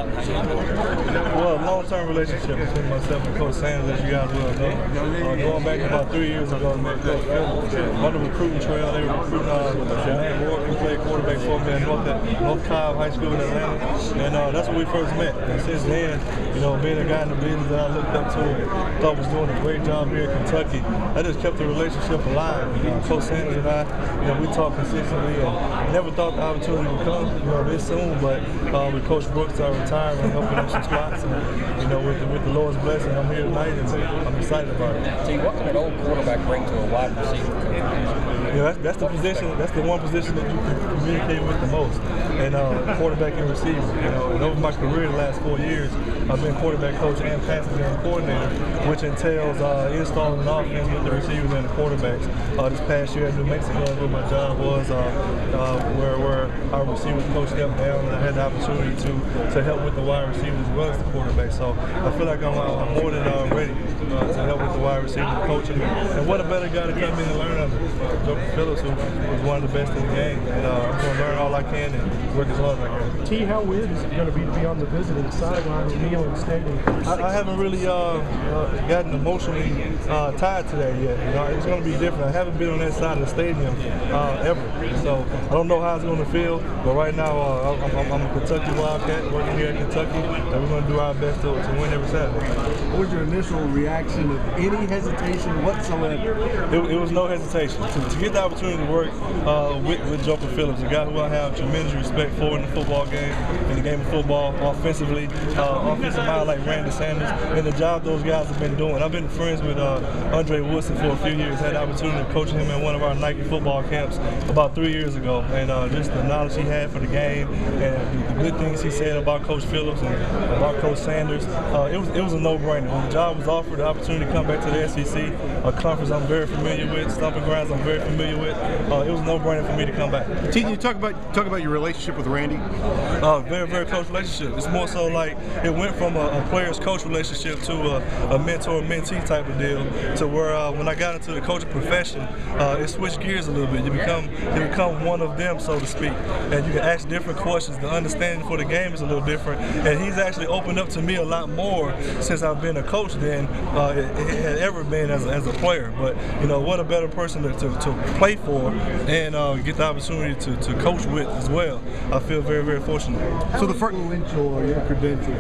Well, long-term relationship between myself and Coach Sanders, as you guys well know. Going back about 3 years ago, I met Coach Phillips on the recruiting trail. They were recruiting Jermaine Ward, who played quarterback for me at North Cobb High School in Atlanta. And that's when we first met. And since then, being a guy in the business that I looked up to and thought was doing a great job here in Kentucky, I just kept the relationship alive. Coach Sanders and I, we talk consistently, and never thought the opportunity would come, this soon. But with Coach Brooks retiring and helping up some spots, and with the Lord's blessing, I'm here tonight, and I'm excited about it. See, what can an old quarterback bring to a wide receiver coach? That's the position. That's the one position that you can communicate with the most, and quarterback and receiver. And over my career, the last 4 years, I've been quarterback coach and passing game coordinator, which entails installing an offense with the receivers and the quarterbacks. This past year in New Mexico, where my job was, where our receivers coach stepped down, and I had the opportunity to help with the wide receivers as well as the quarterback. So I feel like I'm more than ready to help with the wide receiver coaching. And what a better guy to come in and learn under Joe Phillips, who was one of the best in the game. And I'm going to learn all I can and work as hard as I can. T, how weird is it going to be on the visiting sideline at Neyland Stadium? I haven't really gotten emotionally tied to that yet. It's going to be different. I haven't been on that side of the stadium ever. So I don't know how it's going to feel, but right now I'm a Kentucky Wildcat working here in Kentucky, and we're going to do our best to win every Saturday. What was your initial reaction of any hesitation whatsoever? It was no hesitation. To get the opportunity to work with Joe Phillips, a guy who I have tremendous respect for in the football game, in the game of football, offensively, offensive mind like Randy Sanders, and the job those guys have been doing. I've been friends with Andre Woodson for a few years, had the opportunity to coach him in one of our Nike football camps about 3 years ago, and just the knowledge he had for the game and the good things he said about Coach Phillips and about Coach Sanders, it was a no-brainer. When the job was offered, the opportunity to come back to the SEC, a conference I'm very familiar with, stomping grounds I'm very familiar with, it was a no-brainer for me to come back. T, can you talk about your relationship with Randy? Very, very close relationship. It's more so like it went from a player's-coach relationship to a mentor-mentee type of deal, to where when I got into the coaching profession, it switched gears a little bit. You become one of them, so to speak, and you can ask different questions. The understanding for the game is a little different, and he's actually opened up to me a lot more since I've been a coach than it had ever been as a player. But what a better person to play for and get the opportunity to coach with as well. I feel very, very fortunate. So the influential are your credentials?